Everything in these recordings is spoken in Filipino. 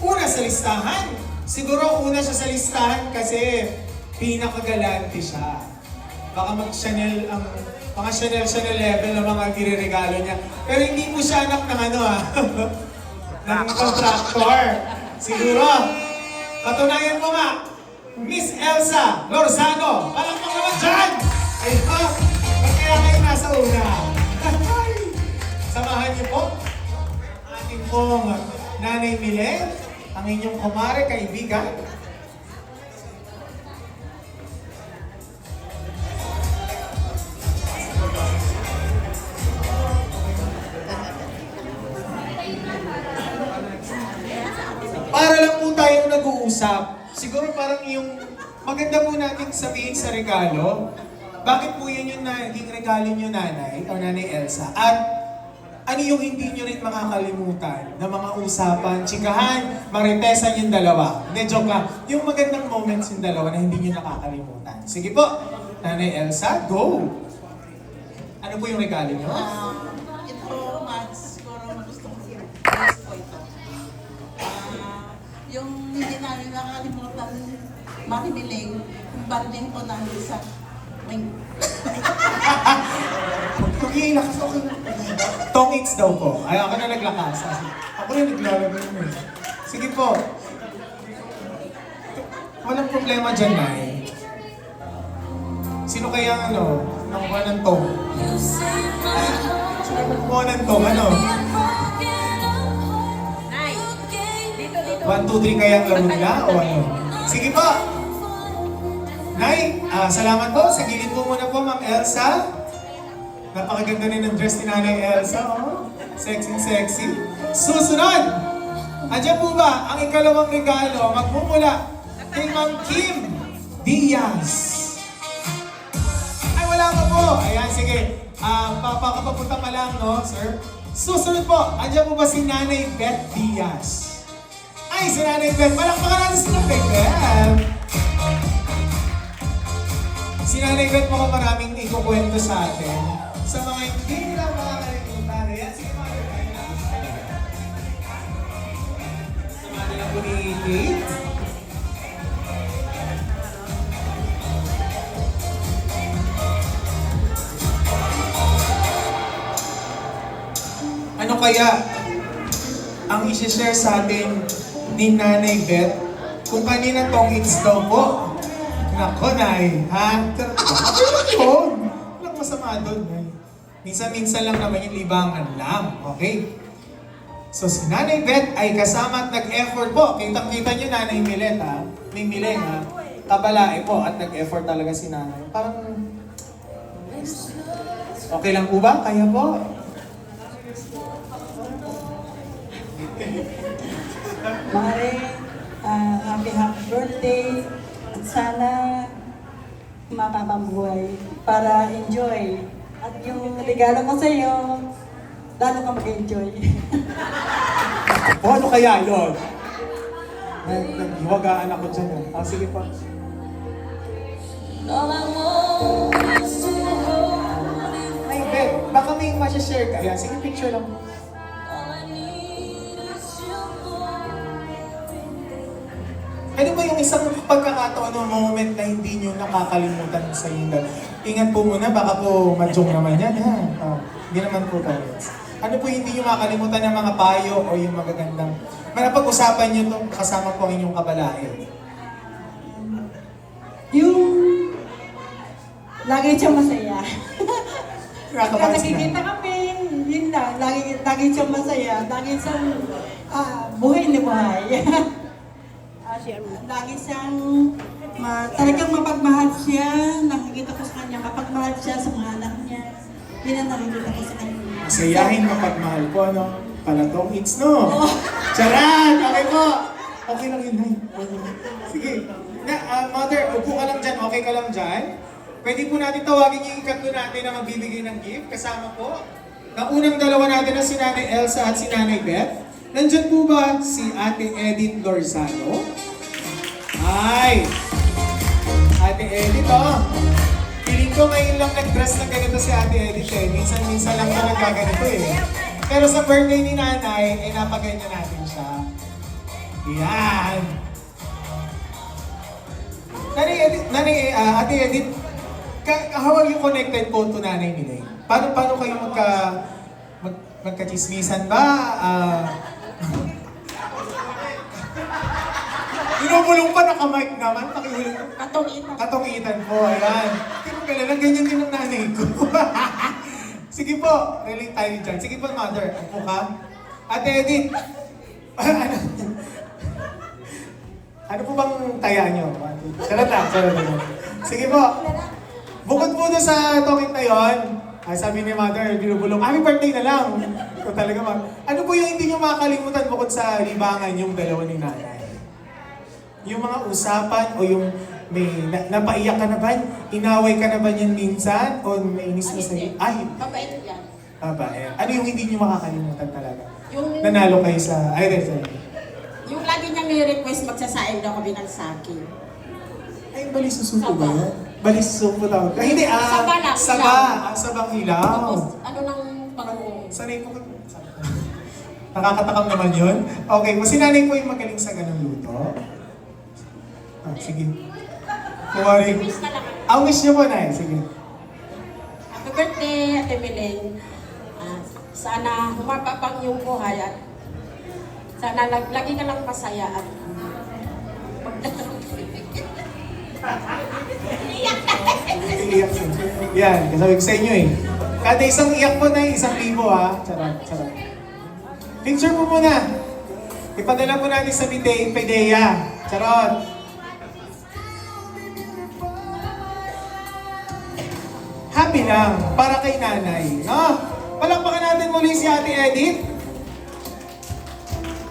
una sa listahan. Siguro una siya sa listahan kasi pinakagalante siya. Baka mag-Chanel ang mga Chanel level ng mga gireregalo niya. Pero hindi po siya anak ng ano ng contractor. Siguro, patunayan mo nga, Miss Elsa Lorzano. Palakpak naman dyan! Ayun, ba't kaya kayo nasa una? Samahan niyo po ang ating pong Nanay Mile, ang inyong kumare, kaibigan. Para lang po tayong nag-uusap. Siguro parang yung maganda po natin sabihin sa regalo, bakit po yan yung naging regalo nyo nanay o nanay Elsa? At ano yung hindi nyo rin makakalimutan na mga usapan, chikahan, maritesan yung dalawa? Hindi, joke lang. Yung magandang moments yung dalawa na hindi nyo nakakalimutan. Sige po, nanay Elsa, go! Ano po yung regalo nyo? Ito, Mads, siguro gusto ko ito. Yung hindi namin nakalimutan, Marimiling, yung banding ko namin sa wing. Tugilakas, okay na. Tongits daw po. Ay, ako na naglakas. Ako yung naglalagay mo. Sige po. Walang problema dyan, Nay. Sino kaya nakuha ng tong? Sino nakuha ng tong? Ano? 1, 2, 3 kaya ang laro nila o ano? Sige po! Nay, salamat po. Sa gilid po muna po, Ma'am Elsa. Napakaganda rin ng dress ni Nanay Elsa, oh. Sexy, sexy. Susunod! Andiyan po ba ang ikalawang regalo magmumula kay Ma'am Kim Diaz? Ay, wala pa po. Ayan, sige. Papapunta pa lang, no, sir? Susunod po, andiyan po ba si Nanay Beth Diaz? Ay, si Nanay Beth. Palakpakan natin si Nanay Beth. Si Nanay Beth mo maraming ikukwento sa atin. Sa mga hindi na makakalimutan. Ayan, sige mga Beth. Samahan na lang po ni Kate. Ano kaya ang isi-share sa atin ni Nanay Beth kung kanina tong it's daw po? Nako, Nay, ha? Yun! Walang masama doon, Nay. Minsan-minsan lang naman yung libangan lang, okay? So, si Nanay Beth ay kasama at nag-effort po. Kitang-kita nyo, Nanay Milet, ha? May Mileng, ha? Kabalae po at nag-effort talaga si Nanay. Parang... Okay lang po ba? Kaya po? Mare, happy birthday. At sana mapapabuhay para enjoy. At yung regalo ko sa iyo, lalo ka mag-enjoy. O ano kaya yun? Naghiwagaan ako dyan. Sige pa. Ay, Beth, baka may masya-share ka. Ayan, sige, picture lang. Ano ba yung isang pagkakataon o moment na hindi nyo nakakalimutan sa inyong dalawa? Ingat po muna, baka po madyong naman yan, ha? Hindi naman po tayo. Ano po hindi nyo makakalimutan ng mga payo o yung magagandang... Manapag-usapan nyo ito kasama po ang inyong kabalae. Yung lagi siyang masaya. Nakakabas na. Nakikita kami, yun lang, lagi siyang masaya. Lagi siyang buhay na buhay. Lagi siyang talagang mapagmahal siya. Nakikita ko sa kanya, mapagmahal siya sa mga anak niya. Yun ang nakikita ko sa kanya. Masayahin mapagmahal po, ano? Palatong hits, no? Charan! Okay po! Okay lang yun, Nay. Sige. Mother, upo ka lang dyan. Okay ka lang dyan? Pwede po natin tawagin yung ikatlo natin na magbibigay ng gift. Kasama po. Ang unang dalawa natin na si Nanay Elsa at si Nanay Beth. Nandyan po ba si Ate Edith Lorzano? Ay! Ate Edith, oh! Feeling ko ngayon lang nag-dress na ganito si Ate Edith eh. Minsan-minsan lang na nagkaganito eh. Pero sa birthday ni Nanay, napaganyan natin siya. Yan. Ate Edith, how are you connected po to Nanay Mileng? Paano kayo magkachismisan ba? Binubulong pa, naka-mic naman, pakihulog. Katungitan po, ayan. Hindi mo kailangan, ganyan din ang nanay ko. Sige po, relate tayo dyan. Sige po, mother, ako ka. Ate Edith, ano po bang taya nyo? Charot lang. Sige po. Bukod po doon sa topic na yon, sabi ni mother, binubulong, happy birthday na lang. Ikaw talaga ano po yung hindi nyo makakalimutan bukod sa libangan yung dalawa ni nanay? Yung mga usapan o yung may napaiyak ka na ba? Inaway ka na ba niyan minsan? O nainis mo sa'yo? Ay, Mabait yan. mabait. Ano yung hindi nyo makakalimutan talaga? Yung, Nanalo kayo sa... sorry. yung lagi niyang ni-request magsasaing daw kami ng sakin. Ay, balisusuko ba Saba. yan? Balisusuko tawag. Ay, hindi. Saba na, Saba. ilaw. Sabang ilaw. Tapos, ano nang panahon? Sanay po kayo. Nakakatakam naman yun. Okay, si nanay po yung magaling sa ganang luto. Sige. Kuwari. Wish na lang. Wish niyo po, Nay. Sige. Happy birthday, Ate Mileng. Sana humaba pang iyong buhay at sana lagi ka lang masaya at Iiyak siya. Yan, kasabi ko sa inyo eh. Kada isang iyak po, Nay, 1,000 ha. Charot. Picture mo muna. Ipadala po natin sa PDEA. Charot. Happy lang, para kay nanay. No? Palakpakan natin muli si Ate Edith.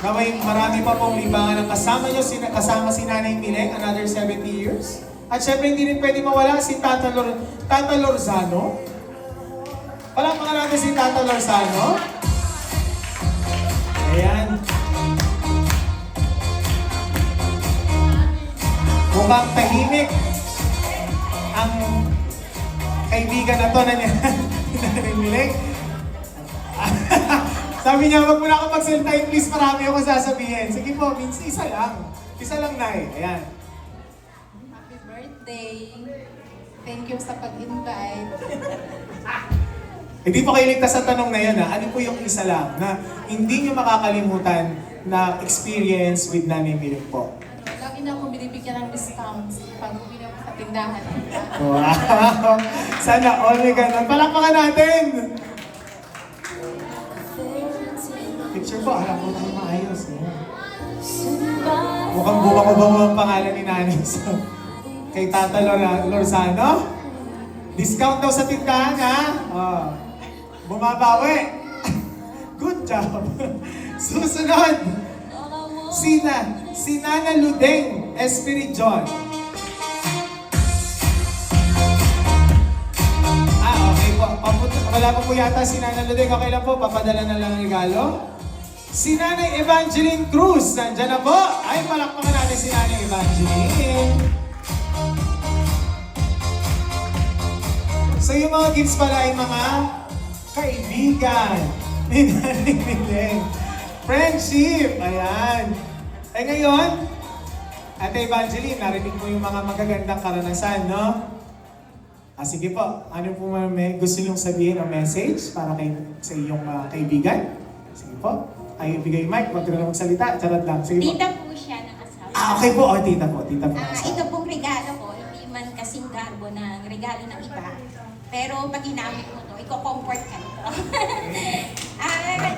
Naway marami pa pong libangan ang kasama nyo, kasama si Nanay Mileng, another 70 years. At syempre hindi rin pwede mawala si Tata Lorzano. Palakpakan natin si Tata Lorzano. Ayan. Mukhang tahimik ang kaibigan na to na niya, Nanay Mileng. Sabi niya, wag mo na ako magsalita, please, marami ako sasabihin. Sige po, minsan isa lang. Isa lang, Nay. Ayan. Happy birthday. Thank you sa pag-invite. Hindi po kayo ligtas sa tanong na yan, ha? Ano po yung isa lang na hindi niyo makakalimutan na experience with Nanay Mileng po? Lagi na ako binibigyan ng discounts pag bumili ako sa tindahan. Wow! Sana all may ganun. Palakpakan natin! Picture po, harap po tayo maayos. Mukhang buwang-ubaw ang pangalan ni Nanay kay Tata Lorzano. Discount daw sa tindahan, ha? Oh. Bumabawi. Good job. Susunod. Si Nana Ludeng Espirijon. Okay po. Wala pa po yata si Nana Ludeng. Okay lang po, papadala na lang ang regalo. Si Nanay Evangeline Cruz, nandyan na po. Ay, palakpakan natin si Nanay Evangeline. So yung mga gifts pala ay mga kaibigan ni Nanay Mileng. Friendship, ayan. Eh ngayon, Ate Evangeline, narinig mo yung mga magagandang karanasan, no? Sige po, ano po may gusto niyong sabihin o message para sa iyong kaibigan? Sige po. Ay, bigay mic, wag ka na magsalita. Charot lang. Sige po. Tita po siya ng asawa. Okay po. Tita po. Tita po. Ito pong regalo ko, hindi man kasing garbo ng regalo ng iba. Pero pag ginamit mo to, iko-comfort ka nito.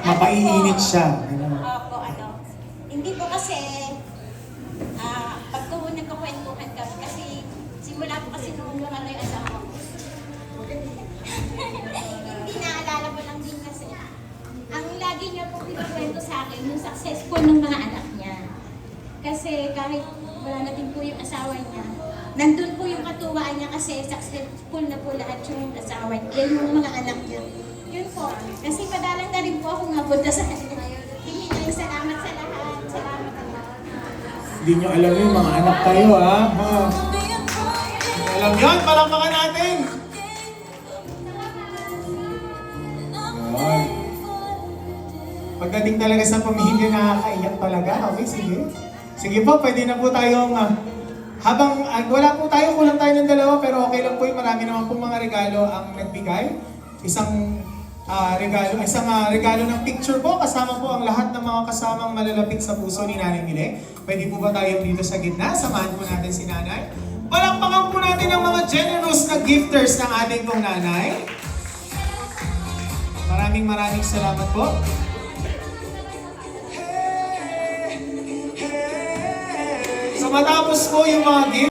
Mapaiinit siya. Opo, hindi po kasi, pag nagkakwentuhan kami, kasi simula po kasi nung yung asawa ko. Hindi naalala ko lang din kasi. Ang lagi niya po pinakwento sa akin, yung successful ng mga anak niya. Kasi kahit wala na din po yung asawa niya, nandun po yung katuwaan niya kasi successful na po lahat yung asawa niya, yung mga anak niya. Yun po. Kasi padalang na rin po ako napunta sa kanya. Hindi niya yung salamat sa lahat. Salamat sa lahat. Hindi nyo alam yung mga anak kayo, ha? Alam yun, palakpakan natin! Pagdating talaga sa pamilya, nakakaiyak talaga. Okay, sige. Sige po, pwede na po tayong, habang wala po tayo, kulang tayo ng dalawa, pero okay lang po yung marami naman po mga regalo ang nagbigay. Isang regalo ng picture po, kasama po ang lahat ng mga kasamang malalapit sa puso ni Nanay Mile. Pwede po ba tayo dito sa gitna? Samahan po natin si Nanay. Palakpakan po natin ang mga generous na gifters ng ating pong nanay. Maraming salamat po. So matapos po yung mga gift,